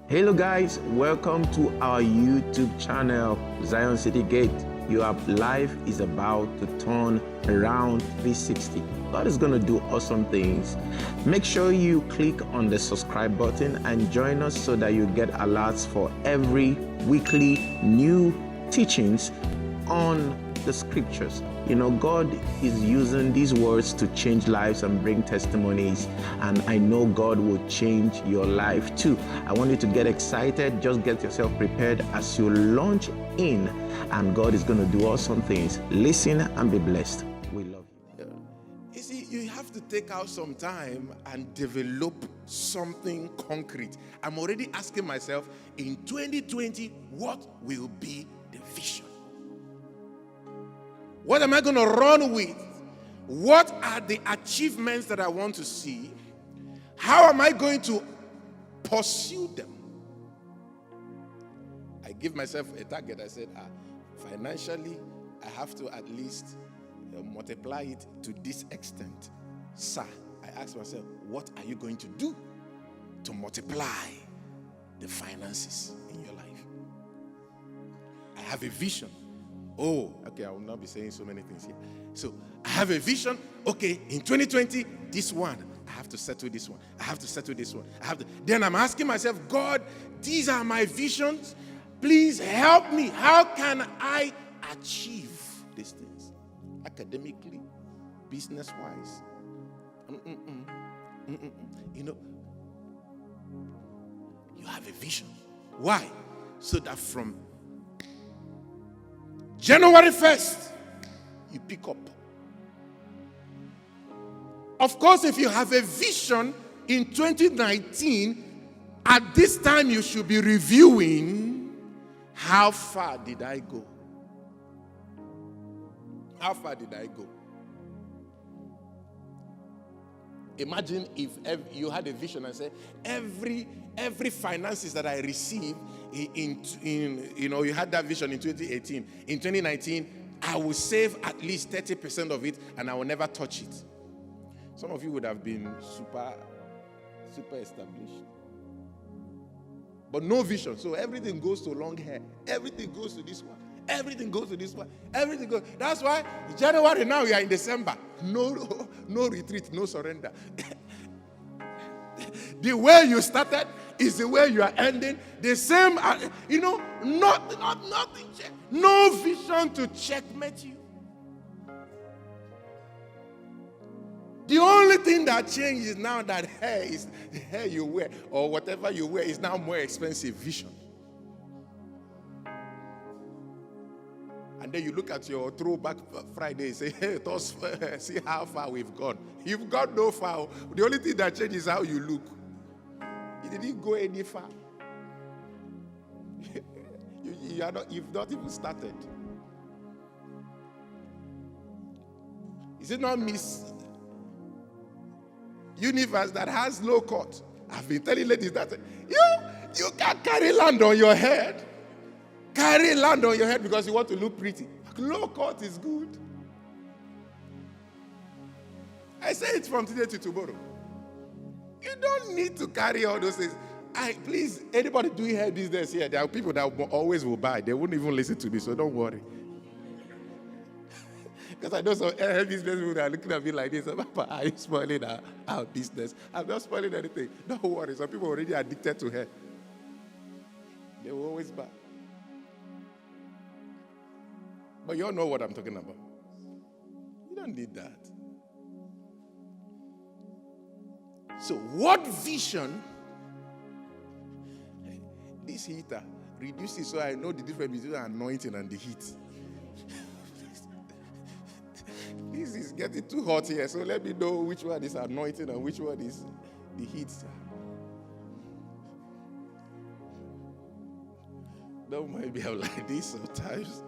Hello guys, welcome to our YouTube channel, Zion City Gate. Your life is about to turn around 360. God is going to do awesome things. Make sure you click on the subscribe button and join us so that you get alerts for every weekly new teachings on the scriptures. You know, God is using these words to change lives and bring testimonies, and I know God will change your life too. I want you to get excited. Just get yourself prepared as you launch in, and God is going to do awesome things. Listen and be blessed. We love you. You see, you have to take out some time and develop something concrete. I'm already asking myself, in 2020, what will be the vision? What am I going to run with? What are the achievements that I want to see? How am I going to pursue them? I give myself a target. I said, financially, I have to at least multiply it to this extent. Sir, I asked myself, what are you going to do to multiply the finances in your life? I have a vision. Oh, okay, I will not be saying so many things here. So, I have a vision. Okay, in 2020, this one, I have to settle this one. I have to settle this one. Then I'm asking myself, God, these are my visions. Please help me. How can I achieve these things? Academically, business-wise. You know, you have a vision. Why? So that from January 1st, you pick up. Of course, if you have a vision in 2019, at this time you should be reviewing, how far did I go? How far did I go? Imagine if you had a vision and said, every finances that I receive in you had that vision in 2018. In 2019, I will save at least 30% of it and I will never touch it. Some of you would have been super established. But no vision. So everything goes to long hair. Everything goes to this one. Everything goes to this one. Everything goes. That's why January, now we are in December. No retreat, no surrender. The way you started is the way you are ending. The same, nothing. No vision to checkmate you. The only thing that changes now that the hair you wear or whatever you wear is now more expensive. Vision. And then you look at your throwback Friday and say, hey, see how far we've gone. You've got no far. The only thing that changes is how you look. You didn't go any far. You've not even started. Is it not Miss Universe that has low cut? I've been telling ladies that you can't carry land on your head. Carry land on your head because you want to look pretty. Low cut is good. I say it from today to tomorrow. You don't need to carry all those things. Please, anybody doing hair business here, there are people that always will buy. They won't even listen to me, so don't worry. Because I know some hair business people that are looking at me like this. Papa, are you spoiling our business? I'm not spoiling anything. Don't worry. Some people are already addicted to hair. They will always buy. But you all know what I'm talking about. You don't need that. So what vision? This heater reduces so I know the difference between the anointing and the heat. This is getting too hot here, so let me know which one is anointing and which one is the heat. Don't mind me, I'm like this sometimes.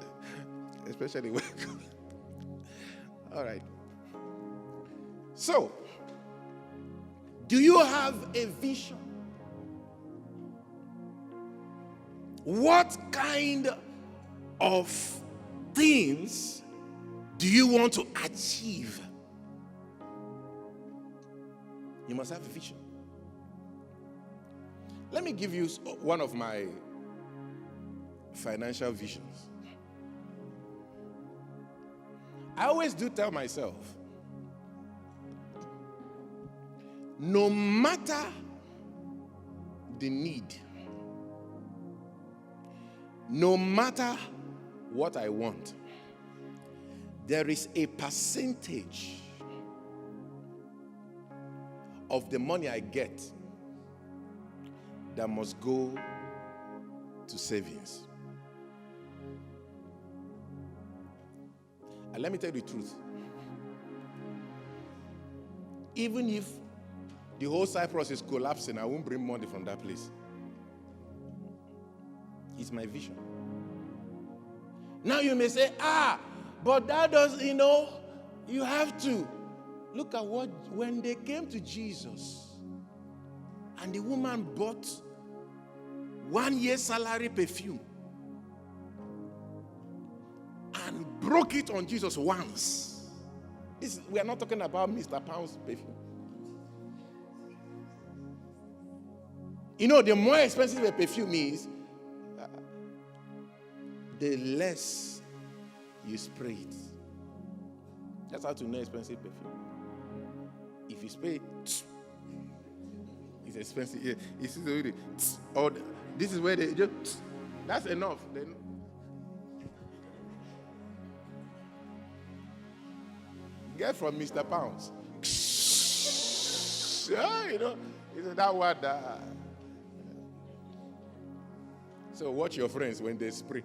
Especially when all right. So, do you have a vision? What kind of things do you want to achieve? You must have a vision. Let me give you one of my financial visions. I always do tell myself, no matter the need, no matter what I want, there is a percentage of the money I get that must go to savings. And let me tell you the truth. Even if the whole Cyprus is collapsing, I won't bring money from that place. It's my vision. Now you may say, but that does, you have to. Look at when they came to Jesus and the woman bought 1 year's salary perfume and broke it on Jesus once. We are not talking about Mr. Pound's perfume. The more expensive a perfume is, the less you spray it. That's how to know expensive perfume. If you spray it, it's expensive. Yeah, this is where they just, that's enough. Then get from Mr. Pounds. It's that word. So watch your friends when they spray.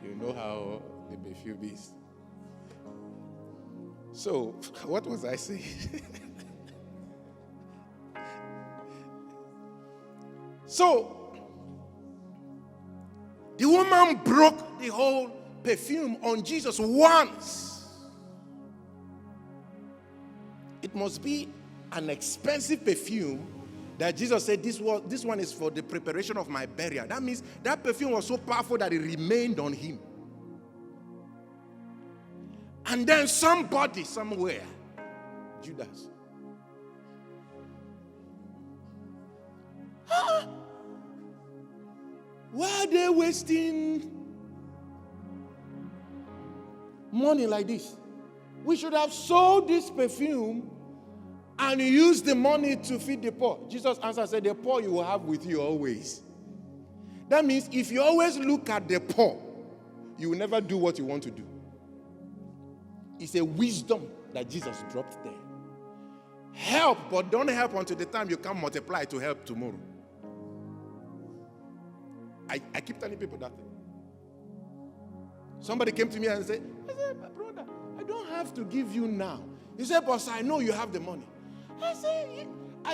You know how the perfume is. So, what was I saying? So, the woman broke the whole perfume on Jesus once. It must be an expensive perfume that Jesus said, this one is for the preparation of my burial. That means that perfume was so powerful that it remained on him. And then somebody somewhere, Judas, why are they wasting money like this? We should have sold this perfume and used the money to feed the poor. Jesus answered, said, the poor you will have with you always. That means if you always look at the poor, you will never do what you want to do. It's a wisdom that Jesus dropped there. Help, but don't help until the time you can multiply to help tomorrow. I keep telling people that thing. Somebody came to me and said, my brother, I don't have to give you now. He said, boss, I know you have the money. I said,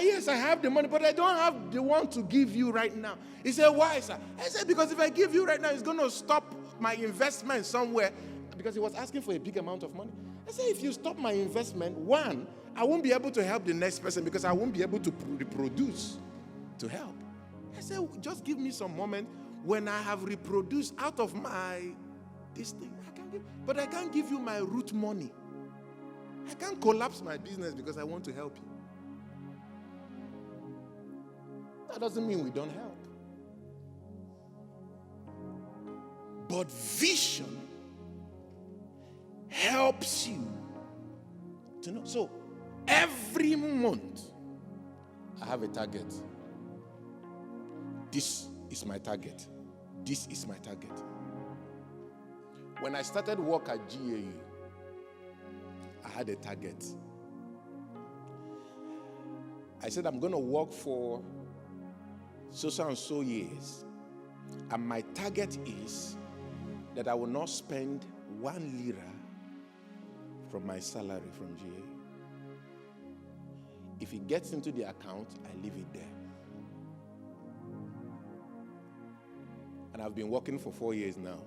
yes, I have the money, but I don't have the one to give you right now. He said, why, sir? I said, because if I give you right now, it's going to stop my investment somewhere. Because he was asking for a big amount of money. I said, if you stop my investment, one, I won't be able to help the next person because I won't be able to reproduce to help. I said, just give me some moment when I have reproduced out of this thing. But I can't give you my root money. I can't collapse my business because I want to help you. That doesn't mean we don't help. But vision helps you to know. So every month I have a target. This is my target. This is my target. When I started work at GAU, I had a target. I said I'm going to work for so and so years. And my target is that I will not spend 1 lira from my salary from GA. If it gets into the account, I leave it there. And I've been working for 4 years now.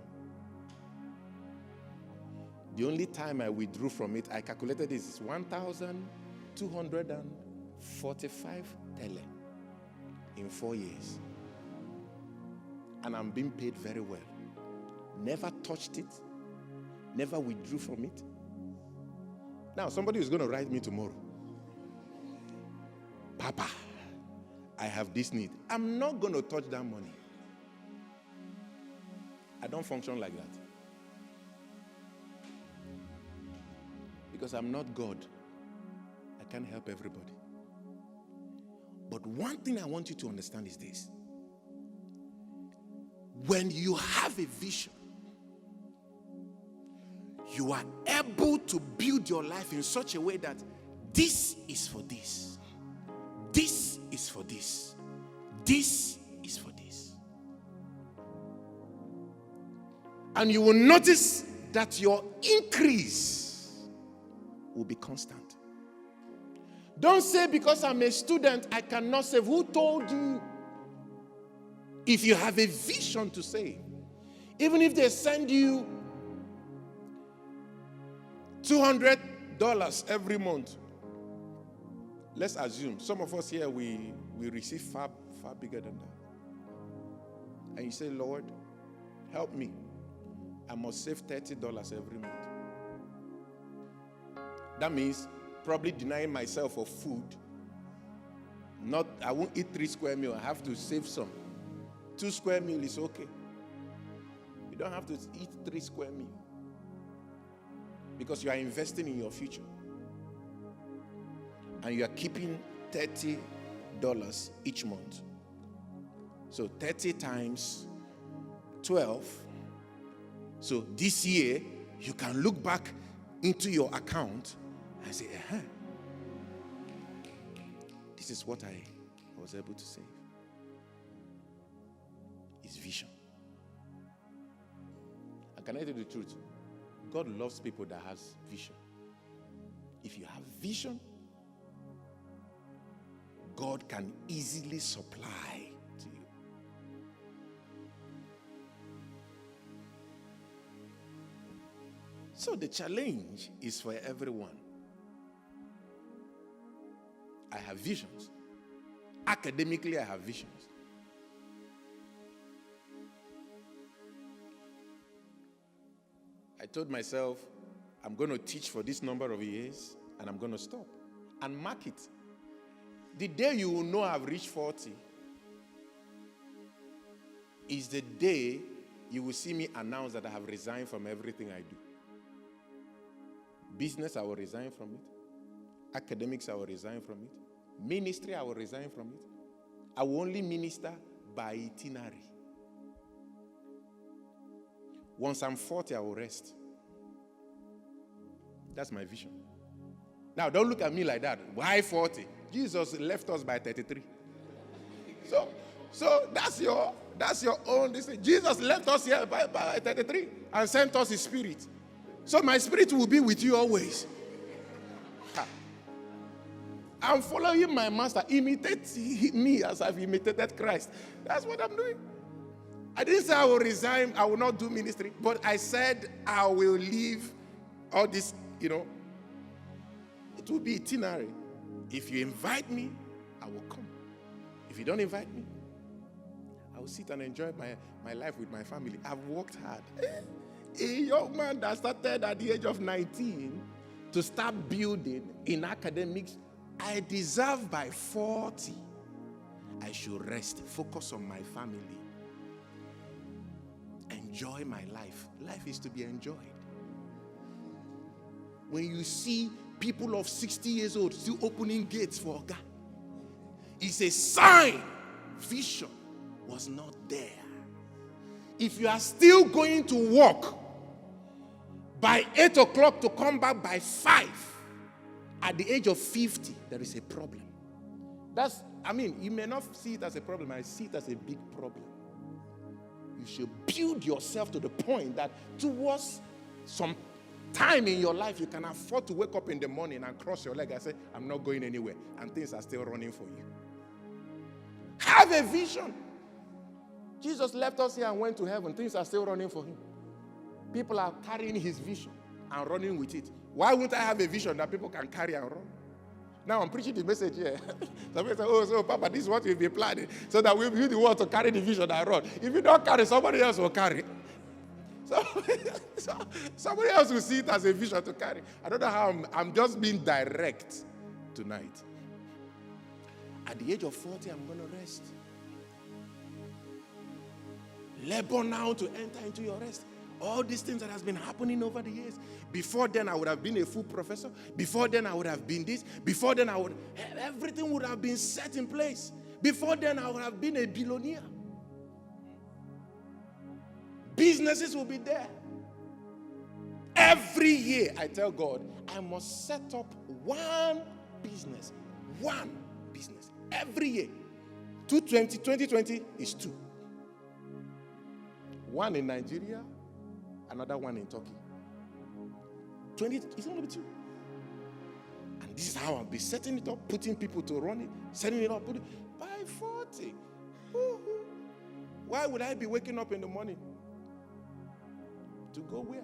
The only time I withdrew from it, I calculated this is 1,245 tele in 4 years. And I'm being paid very well. Never touched it. Never withdrew from it. Now, somebody is going to write me tomorrow. Papa, I have this need. I'm not going to touch that money. I don't function like that. Because I'm not God. I can't help everybody. But one thing I want you to understand is this. When you have a vision, you are able to build your life in such a way that this is for this. This is for this. This is for this. And you will notice that your increase will be constant. Don't say because I'm a student I cannot save. Who told you? If you have a vision to save, even if they send you $200 every month, let's assume some of us here we receive far bigger than that. And you say, Lord, help me. I must save $30 every month. That means probably denying myself of food. I won't eat 3 square meals. I have to save some. 2 square meals is okay. You don't have to eat 3 square meals. Because you are investing in your future. And you are keeping $30 each month. So 30 times 12. So this year, you can look back into your account and say, this is what I was able to save. It's vision. And can I tell you the truth? God loves people that has vision. If you have vision, God can easily supply to you. So the challenge is for everyone. I have visions. Academically, I have visions. I told myself, I'm going to teach for this number of years, and I'm going to stop and mark it. The day you will know I've reached 40 is the day you will see me announce that I have resigned from everything I do. Business, I will resign from it. Academics, I will resign from it. Ministry, I will resign from it. I will only minister by itinerary. Once I'm 40, I will rest. That's my vision. Now, don't look at me like that. Why 40? Jesus left us by 33. So that's your own. Jesus left us here by 33 and sent us his spirit. So my spirit will be with you always. I'm following my master. Imitate me as I've imitated Christ. That's what I'm doing. I didn't say I will resign, I will not do ministry, but I said I will leave all this, It will be itinerary. If you invite me, I will come. If you don't invite me, I will sit and enjoy my life with my family. I've worked hard. A young man that started at the age of 19 to start building in academics, I deserve by 40. I should rest, focus on my family. Enjoy my life. Life is to be enjoyed. When you see people of 60 years old still opening gates for God, it's a sign vision was not there. If you are still going to work by 8 o'clock to come back by 5, at the age of 50, there is a problem. You may not see it as a problem. I see it as a big problem. You should build yourself to the point that towards some time in your life, you can afford to wake up in the morning and cross your leg and say, I'm not going anywhere. And things are still running for you. Have a vision. Jesus left us here and went to heaven. Things are still running for him. People are carrying his vision and running with it. Why wouldn't I have a vision that people can carry and run? Now I'm preaching the message here. Somebody say, so Papa, this is what we've been planning, so that we'll be the one to carry the vision and run. If you don't carry, somebody else will carry. So somebody else will see it as a vision to carry. I don't know how I'm just being direct tonight. At the age of 40, I'm going to rest. Labor now to enter into your rest. All these things that has been happening over the years. Before then, I would have been a full professor. Before then, I would have been this. Before then, everything would have been set in place. Before then, I would have been a billionaire. Businesses will be there. Every year, I tell God, I must set up one business. One business. Every year. 2020 is 2. One in Nigeria, another one in Turkey. 20, it's going to be 2. And this is how I'll be setting it up, putting people to run it, setting it up, by 40. Why would I be waking up in the morning? To go where?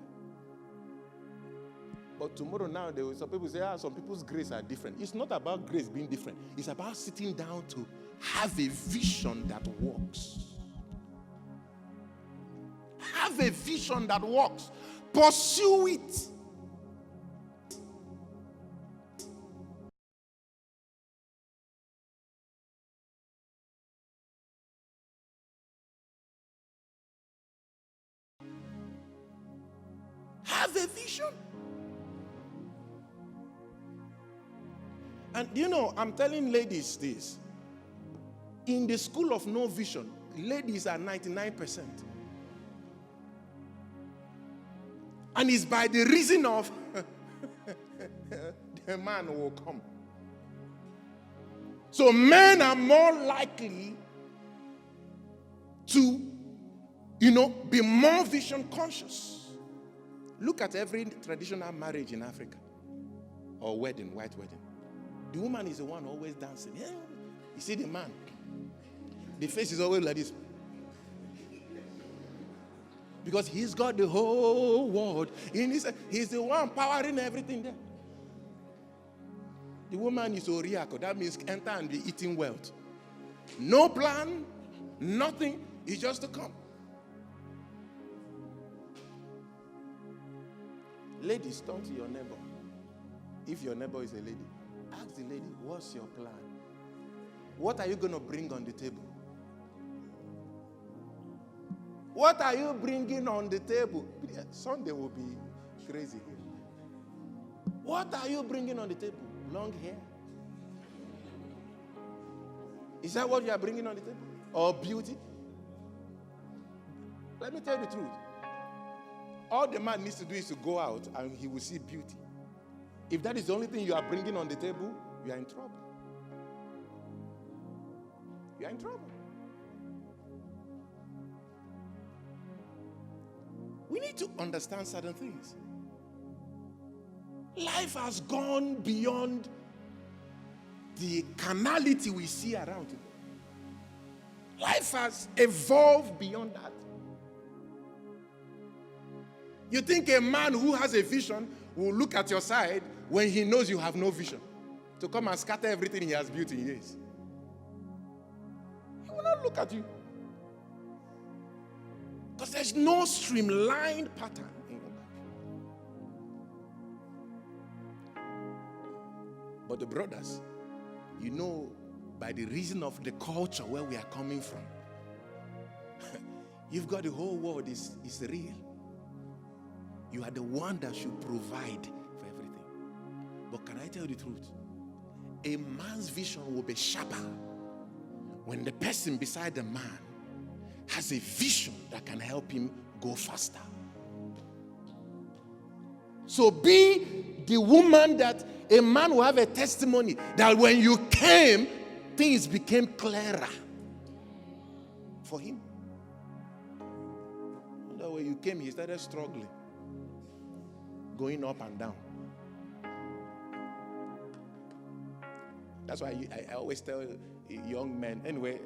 But tomorrow now, some people say, some people's grace are different. It's not about grace being different. It's about sitting down to have a vision that works. Have a vision that works. Pursue it. Have a vision. And I'm telling ladies this. In the school of no vision, ladies are 99%. And it's by the reason of the man will come. So men are more likely to, be more vision conscious. Look at every traditional marriage in Africa or wedding, white wedding. The woman is the one always dancing. Yeah. You see the man, the face is always like this. Because he's got the whole world in his. He's the one powering everything there. The woman is Oriako. That means enter and be eating wealth. No plan, nothing. It's just to come. Ladies, turn to your neighbor. If your neighbor is a lady, ask the lady, what's your plan? What are you going to bring on the table? What are you bringing on the table? Sunday will be crazy here. What are you bringing on the table? Long hair? Is that what you are bringing on the table? Or beauty? Let me tell you the truth. All the man needs to do is to go out and he will see beauty. If that is the only thing you are bringing on the table, you are in trouble. You are in trouble. We need to understand certain things. Life has gone beyond the carnality we see around today. Life has evolved beyond that. You think a man who has a vision will look at your side when he knows you have no vision to come and scatter everything he has built in years? He will not look at you. Because there's no streamlined pattern in your life. But the brothers, by the reason of the culture where we are coming from, you've got the whole world is real. You are the one that should provide for everything. But can I tell you the truth? A man's vision will be sharper when the person beside the man has a vision that can help him go faster. So be the woman that a man will have a testimony that when you came, things became clearer for him. And when you came, he started struggling, going up and down. That's why I always tell young men, anyway,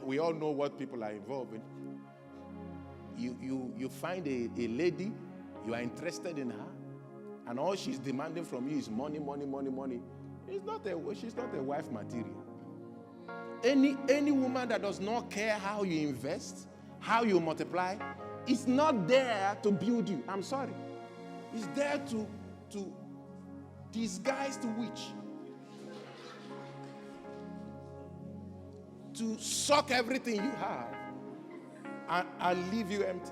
we all know what people are involved in. You find a lady, you are interested in her, and all she's demanding from you is money, money, money, money. She's not a wife material. Any woman that does not care how you invest, how you multiply, is not there to build you. I'm sorry. It's there to disguise the witch. to suck everything you have and leave you empty.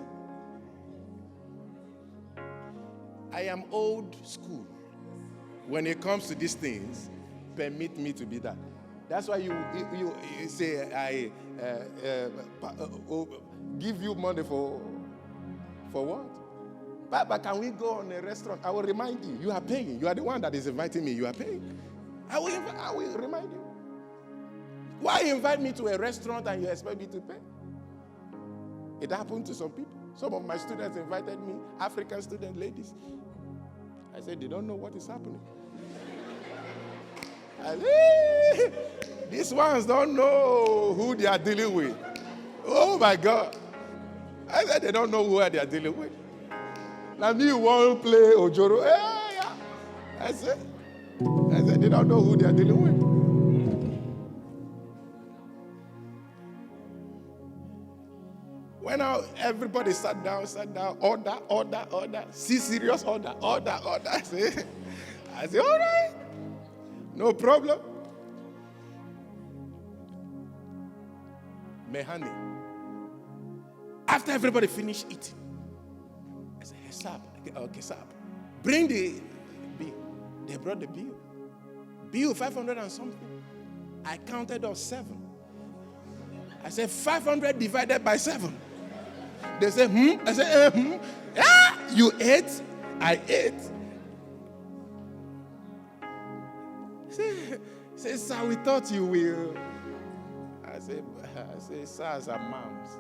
I am old school. When it comes to these things, permit me to be that. That's why you say, give you money for what? But can we go on a restaurant? I will remind you. You are paying. You are the one that is inviting me. You are paying. I will remind you. Why invite me to a restaurant and you expect me to pay? It happened to some people. Some of my students invited me, African student ladies. I said, they don't know what is happening. I said, these ones don't know who they are dealing with. Oh my God. I said, they don't know who they are dealing with. Now me won't play Ojoro. Yeah. I said, they don't know who they are dealing with. When everybody sat down, order. See, serious order. I say, all right. No problem. Mehani. After everybody finished eating, I said, hey, sir. Okay, sir. Bring the bill. They brought the bill. Bill 500 and something. I counted off 7. I said, 500 divided by 7. They said, I said, Ah, you ate? I ate. Say, sir, we thought you will. I say, sirs and moms,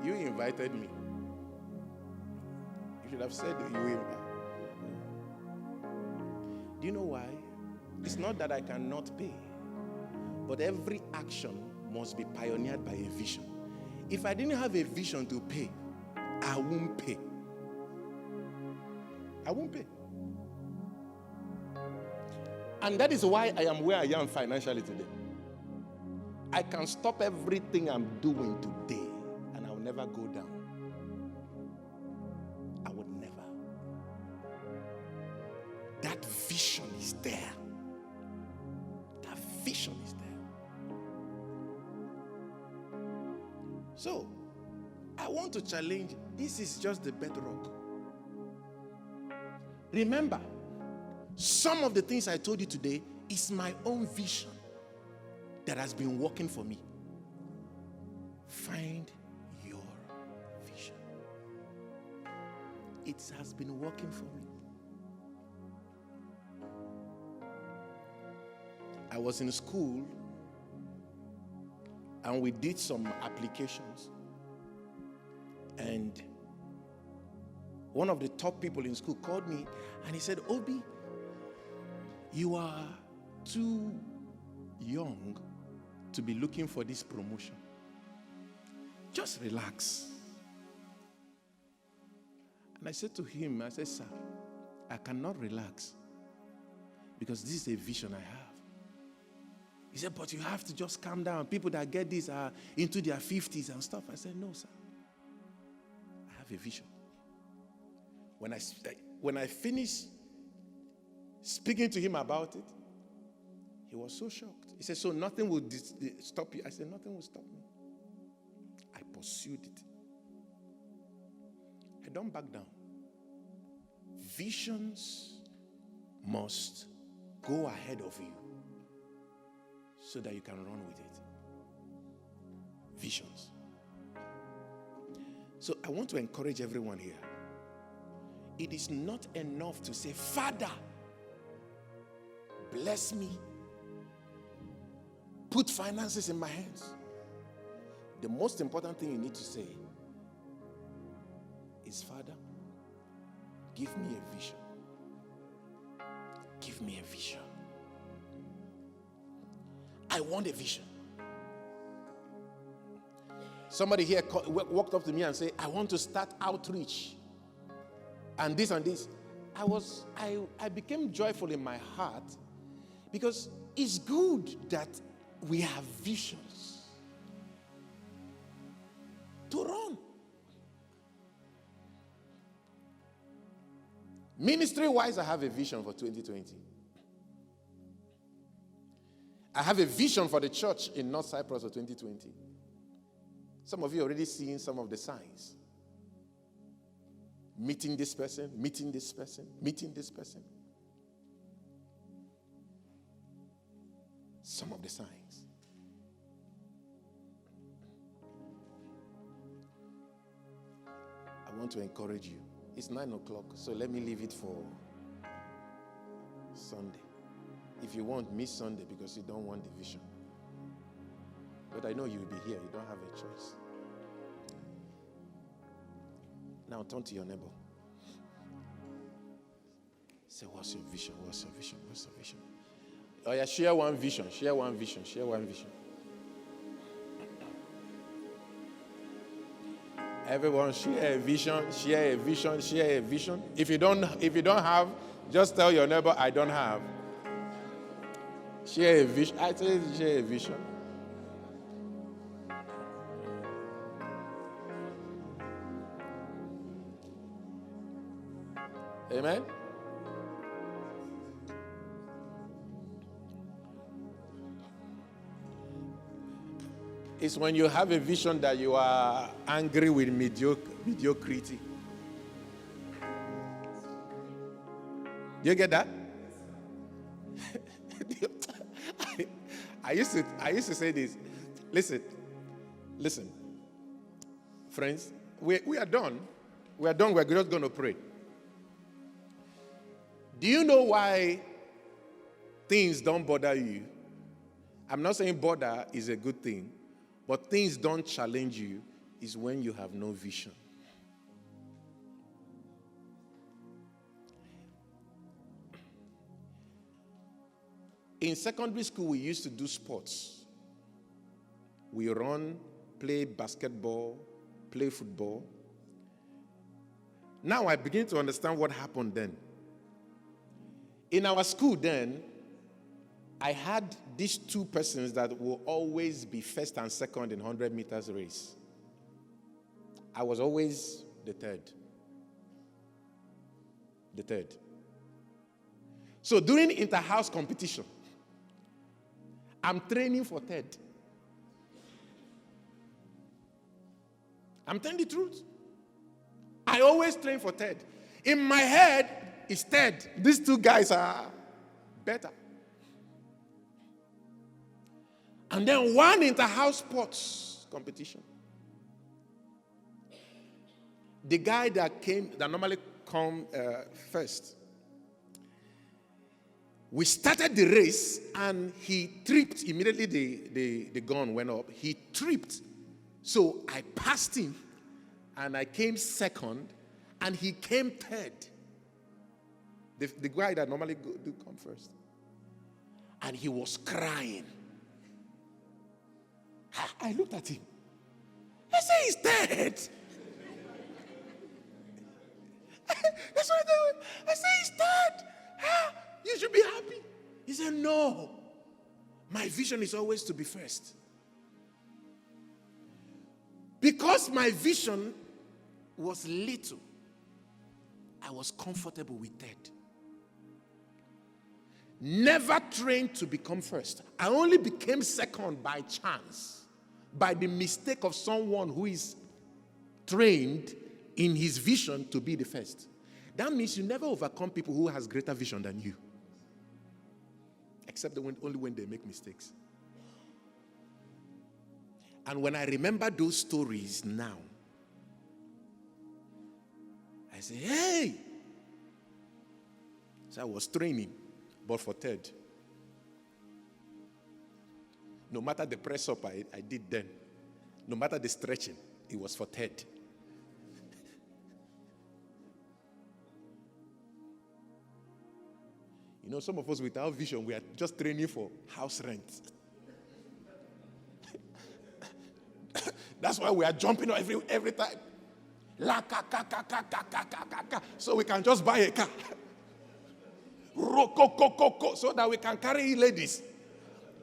you invited me. You should have said that you invited. Do you know why? It's not that I cannot pay, but every action must be pioneered by a vision. If I didn't have a vision to pay, I won't pay. I won't pay. And that is why I am where I am financially today. I can stop everything I'm doing today and I will never go down. I would never. That vision is there. That vision is there. So, I want to challenge, this is just the bedrock. Remember, some of the things I told you today is my own vision that has been working for me. Find your vision. It has been working for me. I was in school and we did some applications. And one of the top people in school called me and he said, Obi, you are too young to be looking for this promotion. Just relax. And I said to him, I said, sir, I cannot relax because this is a vision I have. He said, but you have to just calm down. People that get this are into their 50s and stuff. I said, no, sir. I have a vision. When I finished speaking to him about it, he was so shocked. He said, so nothing will stop you? I said, nothing will stop me. I pursued it. I don't back down. Visions must go ahead of you so that you can run with it. Visions. So I want to encourage everyone here. It is not enough to say, Father, bless me. Put finances in my hands. The most important thing you need to say is, Father, give me a vision. Give me a vision. I want a vision. Somebody here walked up to me and said, I want to start outreach. And this and this. I became joyful in my heart because it's good that we have visions to run. Ministry-wise, I have a vision for 2020. I have a vision for the church in North Cyprus for 2020. Some of you already seeing some of the signs. Meeting this person, meeting this person, meeting this person. Some of the signs. I want to encourage you. It's 9 o'clock, so let me leave it for Sunday. If you want, miss Sunday because you don't want the vision. But I know you will be here. You don't have a choice. Now turn to your neighbor. Say, what's your vision? What's your vision? What's your vision? Oh yeah, share one vision. Share one vision. Share one vision. Everyone share a vision. Share a vision. Share a vision. If you don't have, just tell your neighbor, I don't have. Share a vision. I say share a vision. Amen. It's when you have a vision that you are angry with mediocrity. Do you get that? I used to say this. Listen. Friends, we are done. We are done. We're just going to pray. Do you know why things don't bother you? I'm not saying bother is a good thing, but things don't challenge you is when you have no vision. In secondary school, we used to do sports. We run, play basketball, play football. Now I begin to understand what happened then. In our school then, I had these two persons that will always be first and second in 100 meters race. I was always the third. So during inter-house competition, I'm training for third. I'm telling the truth. I always train for third. In my head, it's third. These two guys are better. And then one inter-house sports competition. The guy that normally come first, we started the race and he tripped. Immediately the gun went up. He tripped. So I passed him and I came second and he came third. The guy that normally do come first. And he was crying. I looked at him. I said, he's dead. That's what I did. I said, he's dead. You should be happy. He said, no. My vision is always to be first. Because my vision was little, I was comfortable with third. Never trained to become first. I only became second by chance, by the mistake of someone who is trained in his vision to be the first. That means you never overcome people who has greater vision than you. Except only when they make mistakes. And when I remember those stories now, I say, hey! So I was training, but for third. No matter the press up I did then, no matter the stretching, it was for third. You know, some of us without vision, we are just training for house rent. That's why we are jumping every time. La ka ka ka ka ka ka ka ka ka. So we can just buy a car. Ro ko ko ko ko, so that we can carry ladies.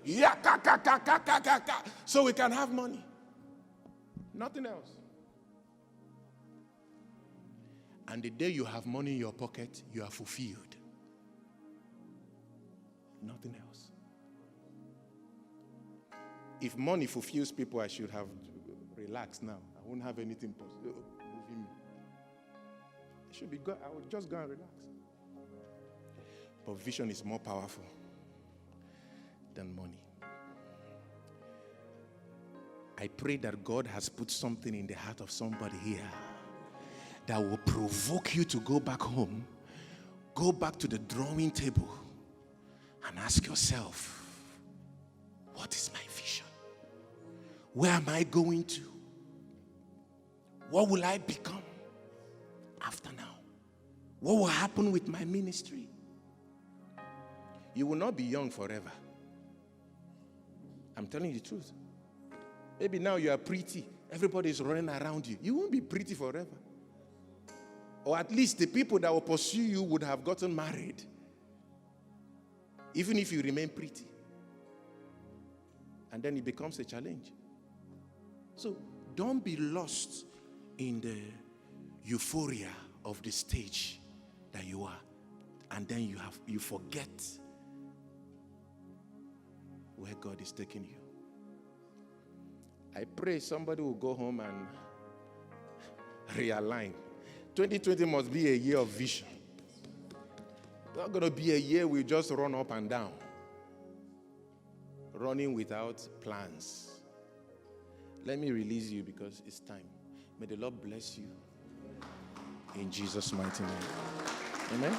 Ya ka ka ka ka ka ka ka, so we can have money. Nothing else. And the day you have money in your pocket, you are fulfilled. Nothing else. If money fulfills people, I should have relaxed now. I won't have anything moving me. I should be good. I would just go and relax. But vision is more powerful than money. I pray that God has put something in the heart of somebody here that will provoke you to go back home, go back to the drawing table, and ask yourself, what is my vision? Where am I going to? What will I become after now? What will happen with my ministry? You will not be young forever. I'm telling you the truth. Maybe now you are pretty. Everybody is running around you. You won't be pretty forever. Or at least the people that will pursue you would have gotten married. Even if you remain pretty. And then it becomes a challenge. So don't be lost in the euphoria of the stage that you are. And then you forget where God is taking you. I pray somebody will go home and realign. 2020 must be a year of vision. It's not going to be a year we just run up and down. Running without plans. Let me release you because it's time. May the Lord bless you. In Jesus' mighty name. Amen.